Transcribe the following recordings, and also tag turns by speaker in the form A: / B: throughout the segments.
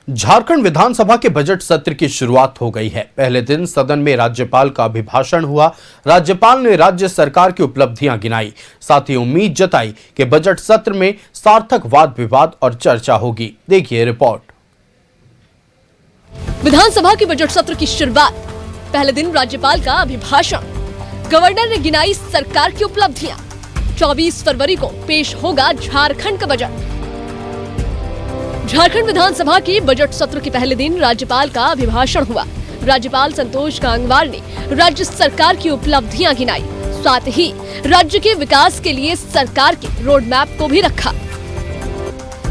A: झारखंड विधानसभा के बजट सत्र की शुरुआत हो गई है। पहले दिन सदन में राज्यपाल का अभिभाषण हुआ। राज्यपाल ने राज्य सरकार की उपलब्धियां गिनाई, साथ ही उम्मीद जताई कि बजट सत्र में सार्थक वाद विवाद और चर्चा होगी। देखिए रिपोर्ट।
B: विधानसभा के बजट सत्र की शुरुआत। पहले दिन राज्यपाल का अभिभाषण। गवर्नर ने गिनाई सरकार की उपलब्धियां। 24 फरवरी को पेश होगा झारखंड का बजट। झारखंड विधानसभा के बजट सत्र के पहले दिन राज्यपाल का अभिभाषण हुआ। राज्यपाल संतोष गंगवार ने राज्य सरकार की उपलब्धियां गिनाई, साथ ही राज्य के विकास के लिए सरकार के रोड मैप को भी रखा।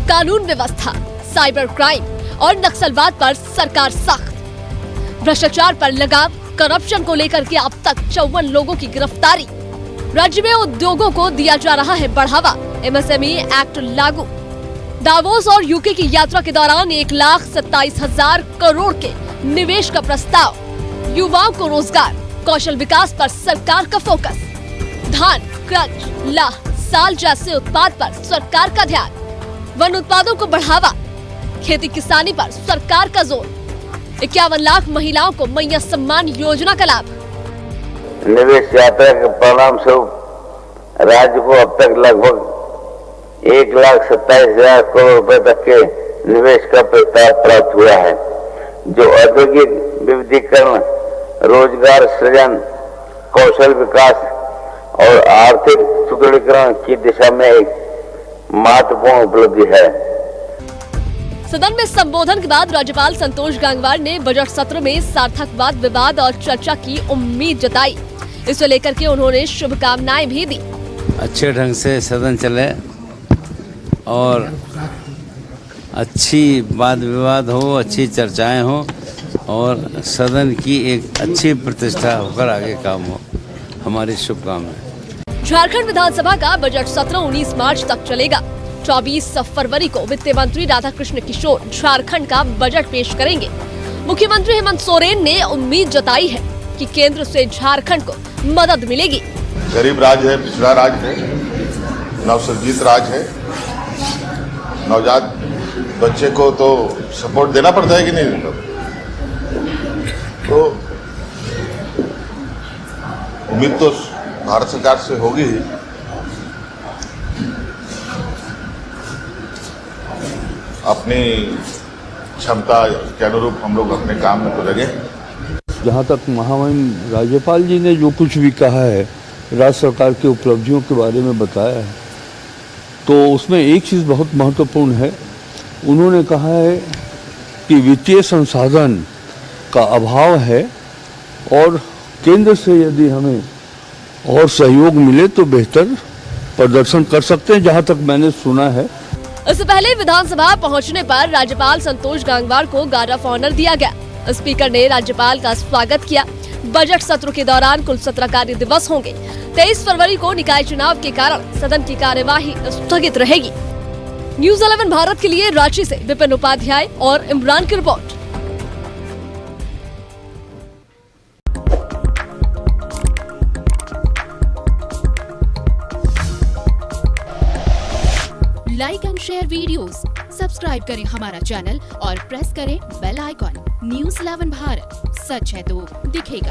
B: कानून व्यवस्था, साइबर क्राइम और नक्सलवाद पर सरकार सख्त। भ्रष्टाचार पर लगाम, करप्शन को लेकर के अब तक 54 लोगों की गिरफ्तारी। राज्य में उद्योगों को दिया जा रहा है बढ़ावा। MSME एक्ट लागू। दावोस और यूके की यात्रा के दौरान 1,27,000 करोड़ के निवेश का प्रस्ताव। युवाओं को रोजगार, कौशल विकास पर सरकार का फोकस। धान, क्रंच, लाह, साल जैसे उत्पाद पर सरकार का ध्यान। वन उत्पादों को बढ़ावा। खेती किसानी पर सरकार का जोर। 51 लाख महिलाओं को मैया सम्मान योजना का लाभ।
C: निवेश यात्रा के परिणाम स्वरूप राज्य को अब तक लगभग 1,27,000 करोड़ रुपए तक के निवेश का प्रस्ताव प्राप्त हुआ है, जो औद्योगिक विविधीकरण, रोजगार सृजन, कौशल विकास और आर्थिक सुदृढ़ीकरण की दिशा में एक महत्वपूर्ण उपलब्धि है।
B: सदन में संबोधन के बाद राज्यपाल संतोष गंगवार ने बजट सत्र में सार्थक वाद विवाद और चर्चा की उम्मीद जताई। इसे लेकर के उन्होंने शुभकामनाएं भी दी।
D: अच्छे ढंग से सदन चले और अच्छी वाद विवाद हो, अच्छी चर्चाएं हो और सदन की एक अच्छी प्रतिष्ठा होकर आगे काम हो। हमारी शुभकामनाएं।
B: झारखंड विधानसभा का बजट सत्र 19 मार्च तक चलेगा। 24 फरवरी को वित्त मंत्री राधाकृष्ण किशोर झारखंड का बजट पेश करेंगे। मुख्यमंत्री हेमंत सोरेन ने उम्मीद जताई है कि केंद्र से झारखंड को मदद मिलेगी।
E: गरीब राज्य है, पिछड़ा राज्य है, नवसर्जित राज्य है। नवजात बच्चे को तो सपोर्ट देना पड़ता है कि नहीं, तो उम्मीद तो भारत सरकार से होगी ही। अपनी क्षमता के अनुरूप हम लोग अपने काम में तो लगे।
F: जहाँ तक महामहिम राज्यपाल जी ने जो कुछ भी कहा है, राज्य सरकार की उपलब्धियों के बारे में बताया है, तो उसमें एक चीज़ बहुत महत्वपूर्ण है। उन्होंने कहा है कि वित्तीय संसाधन का अभाव है और केंद्र से यदि हमें और सहयोग मिले तो बेहतर प्रदर्शन कर सकते हैं, जहाँ तक मैंने सुना है।
B: इससे पहले विधानसभा पहुंचने पर राज्यपाल संतोष गंगवार को गार्ड ऑफ ऑनर दिया गया। स्पीकर ने राज्यपाल का स्वागत किया। बजट सत्र के दौरान कुल 17 कार्य दिवस होंगे। 23 फरवरी को निकाय चुनाव के कारण सदन की कार्यवाही स्थगित रहेगी। न्यूज़ 11 भारत के लिए रांची से विपिन उपाध्याय और इमरान की report.
G: Like and share videos, subscribe करें हमारा चैनल और प्रेस करें बेल आइकॉन। न्यूज़ 11 भारत, सच है तो दिखेगा।